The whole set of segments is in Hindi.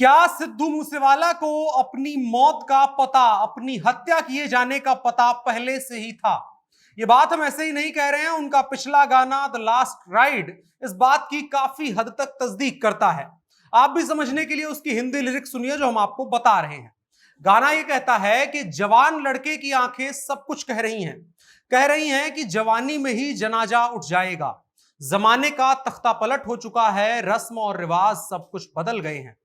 क्या सिद्धू मूसेवाला को अपनी मौत का पता, अपनी हत्या किए जाने का पता पहले से ही था? ये बात हम ऐसे ही नहीं कह रहे हैं। उनका पिछला गाना द लास्ट राइड इस बात की काफी हद तक तस्दीक करता है। आप भी समझने के लिए उसकी हिंदी लिरिक्स सुनिए जो हम आपको बता रहे हैं। गाना ये कहता है कि जवान लड़के की आंखें सब कुछ कह रही हैं कि जवानी में ही जनाजा उठ जाएगा। जमाने का तख्ता पलट हो चुका है, रस्म और रिवाज सब कुछ बदल गए हैं।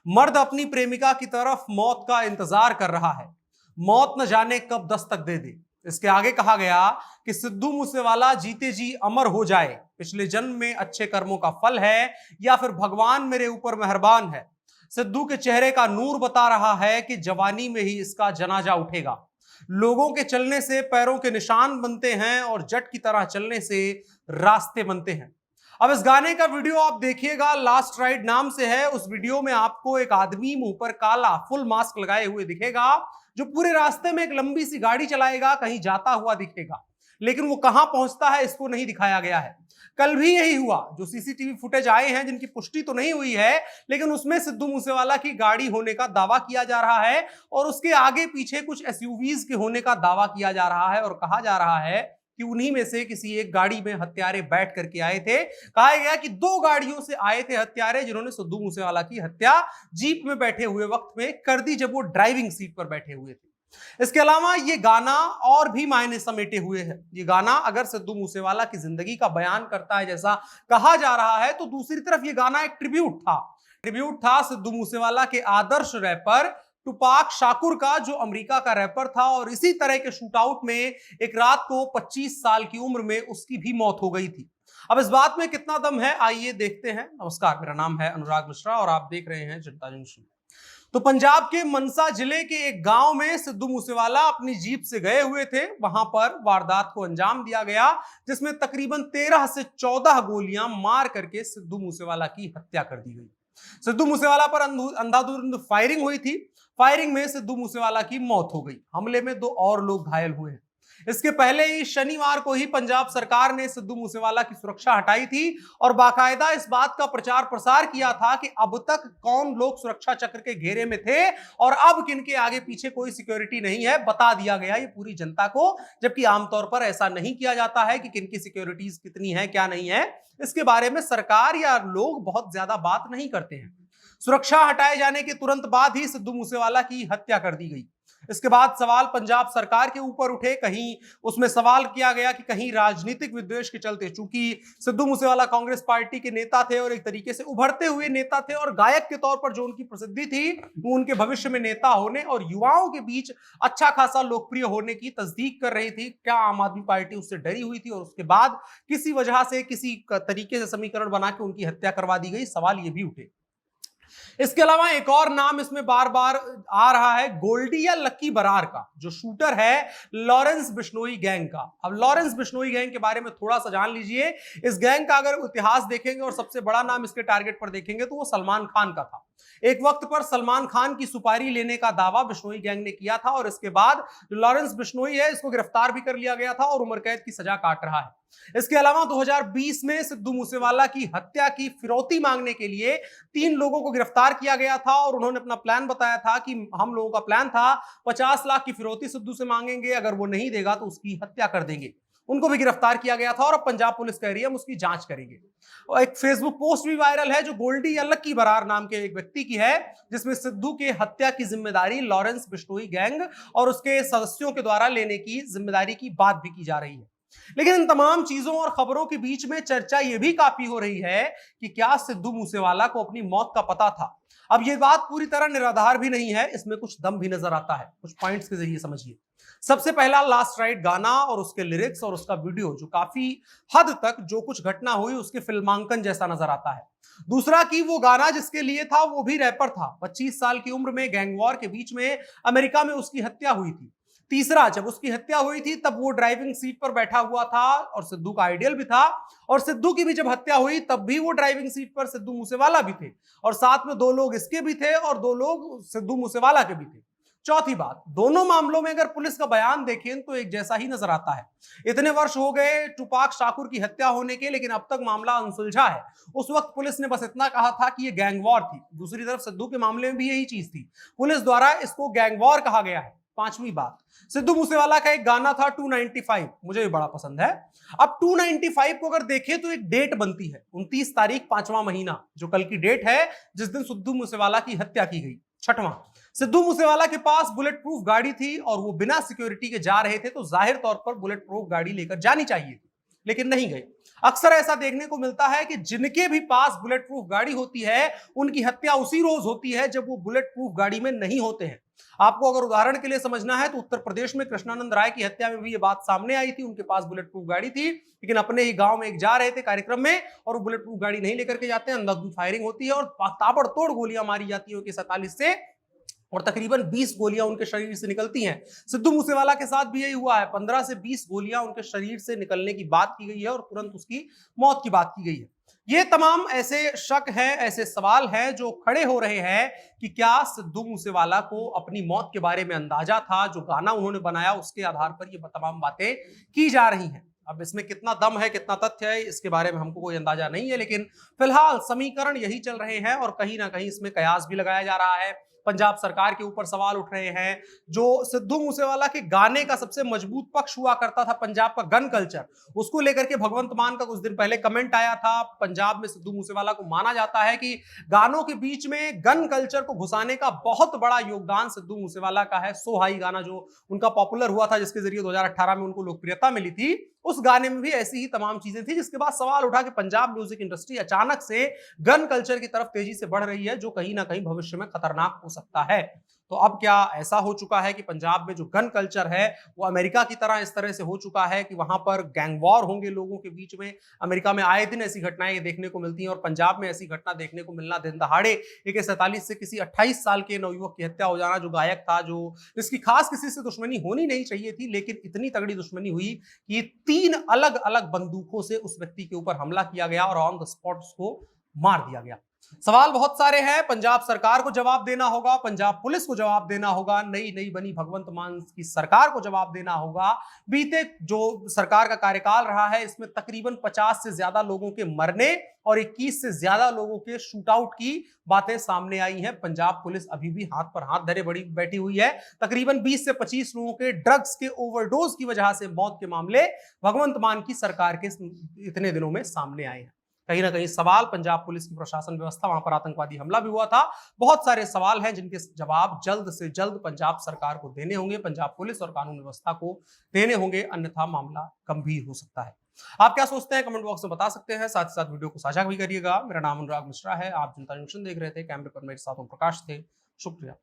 मर्द अपनी प्रेमिका की तरफ मौत का इंतजार कर रहा है, मौत न जाने कब दस्तक दे दे। इसके आगे कहा गया कि सिद्धू मूसेवाला जीते जी अमर हो जाए, पिछले जन्म में अच्छे कर्मों का फल है या फिर भगवान मेरे ऊपर मेहरबान है। सिद्धू के चेहरे का नूर बता रहा है कि जवानी में ही इसका जनाजा उठेगा। लोगों के चलने से पैरों के निशान बनते हैं और जट की तरह चलने से रास्ते बनते हैं। अब इस गाने का वीडियो आप देखिएगा, लास्ट राइड नाम से है। उस वीडियो में आपको एक आदमी मुंह पर काला फुल मास्क लगाए हुए दिखेगा, जो पूरे रास्ते में एक लंबी सी गाड़ी चलाएगा, कहीं जाता हुआ दिखेगा। लेकिन वो कहां पहुंचता है इसको नहीं दिखाया गया है। कल भी यही हुआ। जो सीसीटीवी फुटेज आए हैं, जिनकी पुष्टि तो नहीं हुई है, लेकिन उसमें सिद्धू मूसेवाला की गाड़ी होने का दावा किया जा रहा है और उसके आगे पीछे कुछ एसयूवीज के होने का दावा किया जा रहा है और कहा जा रहा है कि उन्हीं में से किसी एक गाड़ी में हत्यारे बैठ करके आए थे। कहा गया कि दो गाड़ियों से आए थे हत्यारे, जिन्होंने सिद्धू मूसेवाला की हत्या जीप में बैठे हुए वक्त में कर दी, जब वो ड्राइविंग सीट पर बैठे हुए थे। इसके अलावा ये गाना और भी मायने समेटे हुए है। ये गाना अगर सिद्धू मूसेवाला की जिंदगी का बयान करता है जैसा कहा जा रहा है, तो दूसरी तरफ ये गाना एक ट्रिब्यूट था सिद्धू मूसेवाला के आदर्श रैपर टुपाक शाकुर का, जो अमेरिका का रैपर था। और इसी तरह के शूटआउट में एक रात को 25 साल की उम्र में उसकी भी मौत हो गई थी। अब इस बात में कितना दम है, आइए देखते हैं। नमस्कार, मेरा नाम है अनुराग मिश्रा और आप देख रहे हैं जनता जंक्शन। तो पंजाब के मनसा जिले के एक गांव में सिद्धू मूसेवाला अपनी जीप से गए हुए थे। वहां पर वारदात को अंजाम दिया गया, जिसमें तकरीबन 13 से 14 गोलियां मार करके सिद्धू मूसेवाला की हत्या कर दी गई। सिद्धू मूसेवाला पर अंधाधुंध फायरिंग हुई थी। फायरिंग में सिद्धू मूसेवाला की मौत हो गई। हमले में 2 और लोग घायल हुए हैं। इसके पहले ही शनिवार को ही पंजाब सरकार ने सिद्धू मूसेवाला की सुरक्षा हटाई थी और बाकायदा इस बात का प्रचार प्रसार किया था कि अब तक कौन लोग सुरक्षा चक्र के घेरे में थे और अब किनके आगे पीछे कोई सिक्योरिटी नहीं है, बता दिया गया ये पूरी जनता को। जबकि आमतौर पर ऐसा नहीं किया जाता है कि किनकी सिक्योरिटीज कितनी है क्या नहीं है, इसके बारे में सरकार या लोग बहुत ज्यादा बात नहीं करते हैं। सुरक्षा हटाए जाने के तुरंत बाद ही सिद्धू मूसेवाला की हत्या कर दी गई। इसके बाद सवाल पंजाब सरकार के ऊपर उठे। कहीं उसमें सवाल किया गया कि कहीं राजनीतिक विद्वेष के चलते, चूंकि सिद्धू मूसेवाला कांग्रेस पार्टी के नेता थे और एक तरीके से उभरते हुए नेता थे और गायक के तौर पर जो उनकी प्रसिद्धि थी, वो उनके भविष्य में नेता होने और युवाओं के बीच अच्छा खासा लोकप्रिय होने की तस्दीक कर रही थी। क्या आम आदमी पार्टी उससे डरी हुई थी और उसके बाद किसी वजह से, किसी तरीके से समीकरण बना के उनकी हत्या करवा दी गई? सवाल ये भी उठे। इसके अलावा एक और नाम इसमें बार बार आ रहा है, गोल्डी या लक्की बरार का, जो शूटर है लॉरेंस बिश्नोई गैंग का। अब लॉरेंस बिश्नोई गैंग के बारे में थोड़ा सा जान लीजिए। इस गैंग का अगर इतिहास देखेंगे और सबसे बड़ा नाम इसके टारगेट पर देखेंगे तो वो सलमान खान का था। एक वक्त पर सलमान खान की सुपारी लेने का दावा बिश्नोई गैंग ने किया था और इसके बाद जो लॉरेंस बिश्नोई है, इसको गिरफ्तार भी कर लिया गया था और उम्र कैद की सजा काट रहा है। इसके अलावा 2020 में सिद्धू मूसेवाला की हत्या की फिरौती मांगने के लिए 3 लोगों को गिरफ्तार किया गया था और उन्होंने अपना प्लान बताया था कि हम लोगों का प्लान था 50 लाख की फिरौती सिद्धू से मांगेंगे, अगर वो नहीं देगा तो उसकी हत्या कर देंगे। उनको भी गिरफ्तार किया गया था और अब पंजाब पुलिस कह रही है हम उसकी जांच करेंगे। और एक फेसबुक पोस्ट भी वायरल है जो गोल्डी या लक्की बरार नाम के एक व्यक्ति की है, जिसमें सिद्धू के हत्या की जिम्मेदारी लॉरेंस बिश्नोई गैंग और उसके सदस्यों के द्वारा लेने की जिम्मेदारी की बात भी की जा रही है। लेकिन इन तमाम चीजों और खबरों के बीच में चर्चा यह भी काफी हो रही है कि क्या सिद्धू मूसेवाला को अपनी मौत का पता था? अब यह बात पूरी तरह निराधार भी नहीं है, इसमें कुछ दम भी नजर आता है। कुछ पॉइंट्स के जरिए समझिए। सबसे पहला, लास्ट राइड गाना और उसके लिरिक्स और उसका वीडियो, जो काफी हद तक जो कुछ घटना हुई उसके फिल्मांकन जैसा नजर आता है। दूसरा कि वो गाना जिसके लिए था वो भी रैपर था। 25 साल की उम्र में गैंग वॉर के बीच में अमेरिका में उसकी हत्या हुई थी। तीसरा, जब उसकी हत्या हुई थी तब वो ड्राइविंग सीट पर बैठा हुआ था और सिद्धू का आइडियल भी था। और सिद्धू की भी जब हत्या हुई तब भी वो ड्राइविंग सीट पर सिद्धू मूसेवाला भी थे और साथ में 2 लोग इसके भी थे और 2 लोग सिद्धू मूसेवाला के भी थे। चौथी बात, दोनों मामलों में अगर पुलिस का बयान देखें तो एक जैसा ही नजर आता है। इतने वर्ष हो गए टुपाक शाकुर की हत्या होने के, लेकिन अब तक मामला अनसुलझा है। उस वक्त पुलिस ने बस इतना कहा था कि यह गैंग वॉर थी। दूसरी तरफ सिद्धू के मामले में भी यही चीज थी, पुलिस द्वारा इसको गैंग वॉर कहा गया है। पांचवी बात, सिद्धू मूसेवाला का एक गाना था 295, मुझे भी बड़ा पसंद है। अब 295 को अगर देखें तो एक डेट बनती है 29 तारीख 5वां महीना, जो कल की डेट है जिस दिन सिद्धू मूसेवाला की हत्या की गई। छठवां, सिद्धू मूसेवाला के पास बुलेट प्रूफ गाड़ी थी और वो बिना सिक्योरिटी के जा रहे थे, तो जाहिर तौर पर बुलेट प्रूफ गाड़ी लेकर जानी चाहिए थी, लेकिन नहीं गए। अक्सर ऐसा देखने को मिलता है कि जिनके भी पास बुलेट प्रूफ गाड़ी होती है उनकी हत्या उसी रोज होती है जब वो बुलेट प्रूफ गाड़ी में नहीं होते हैं। आपको अगर उदाहरण के लिए समझना है तो उत्तर प्रदेश में कृष्णानंद राय की हत्या में भी ये बात सामने आई थी। उनके पास बुलेट प्रूफ गाड़ी थी, लेकिन अपने ही गांव में एक जा रहे थे कार्यक्रम में और वो बुलेट प्रूफ गाड़ी नहीं लेकर के जाते हैं। अंधाधुंध फायरिंग होती है और ताबड़तोड़ गोलियां मारी जाती है AK-47 से, और तकरीबन 20 गोलियां उनके शरीर से निकलती हैं। सिद्धू मूसेवाला के साथ भी यही हुआ है, 15 से 20 गोलियां उनके शरीर से निकलने की बात की गई है और तुरंत उसकी मौत की बात की गई है। ये तमाम ऐसे शक हैं, ऐसे सवाल हैं जो खड़े हो रहे हैं कि क्या सिद्धू मूसेवाला को अपनी मौत के बारे में अंदाजा था? जो गाना उन्होंने बनाया उसके आधार पर ये तमाम बातें की जा रही हैं। अब इसमें कितना दम है, कितना तथ्य है, इसके बारे में हमको कोई अंदाजा नहीं है, लेकिन फिलहाल समीकरण यही चल रहे हैं और कहीं ना कहीं इसमें कयास भी लगाया जा रहा है। पंजाब सरकार के ऊपर सवाल उठ रहे हैं। जो सिद्धू मूसेवाला के गाने का सबसे मजबूत पक्ष हुआ करता था पंजाब का गन कल्चर, उसको लेकर के भगवंत मान का कुछ दिन पहले कमेंट आया था। पंजाब में सिद्धू मूसेवाला को माना जाता है कि गानों के बीच में गन कल्चर को घुसाने का बहुत बड़ा योगदान सिद्धू मूसेवाला का है। सो हाई गाना जो उनका पॉपुलर हुआ था, जिसके जरिए 2018 में उनको लोकप्रियता मिली थी, उस गाने में भी ऐसी ही तमाम चीजें थी, जिसके बाद सवाल उठा कि पंजाब म्यूजिक इंडस्ट्री अचानक से गन कल्चर की तरफ तेजी से बढ़ रही है, जो कहीं ना कहीं भविष्य में खतरनाक हो सकता है। तो अब क्या ऐसा हो चुका है कि पंजाब में जो गन कल्चर है वो अमेरिका की तरह इस तरह से हो चुका है कि वहां पर गैंग वॉर होंगे लोगों के बीच में? अमेरिका में आए दिन ऐसी घटनाएं देखने को मिलती हैं और पंजाब में ऐसी घटना देखने को मिलना दिन दहाड़े AK-47 से किसी 28 साल के नवयुवक की हत्या हो जाना, जो गायक था, जो जिसकी खास किसी से दुश्मनी होनी नहीं चाहिए थी, लेकिन इतनी तगड़ी दुश्मनी हुई कि 3 अलग अलग बंदूकों से उस व्यक्ति के ऊपर हमला किया गया और ऑन द स्पॉट उसको मार दिया गया। सवाल बहुत सारे हैं। पंजाब सरकार को जवाब देना होगा, पंजाब पुलिस को जवाब देना होगा, नई नई बनी भगवंत मान की सरकार को जवाब देना होगा। बीते जो सरकार का कार्यकाल रहा है इसमें तकरीबन 50 से ज्यादा लोगों के मरने और 21 से ज्यादा लोगों के शूट आउट की बातें सामने आई हैं। पंजाब पुलिस अभी भी हाथ पर हाथ धरे बड़ी बैठी हुई है। तकरीबन 20 से 25 लोगों के ड्रग्स के ओवरडोज की वजह से मौत के मामले भगवंत मान की सरकार के इतने दिनों में सामने आए हैं। कहीं ना कहीं सवाल पंजाब पुलिस की प्रशासन व्यवस्था, वहां पर आतंकवादी हमला भी हुआ था, बहुत सारे सवाल हैं जिनके जवाब जल्द से जल्द पंजाब सरकार को देने होंगे, पंजाब पुलिस और कानून व्यवस्था को देने होंगे, अन्यथा मामला गंभीर हो सकता है। आप क्या सोचते हैं कमेंट बॉक्स में बता सकते हैं। साथ ही साथ वीडियो को साझा भी करिएगा। मेरा नाम अनुराग मिश्रा है, आप जनता जंक्शन देख रहे थे। कैमरे पर मेरे साथ ओम प्रकाश थे। शुक्रिया।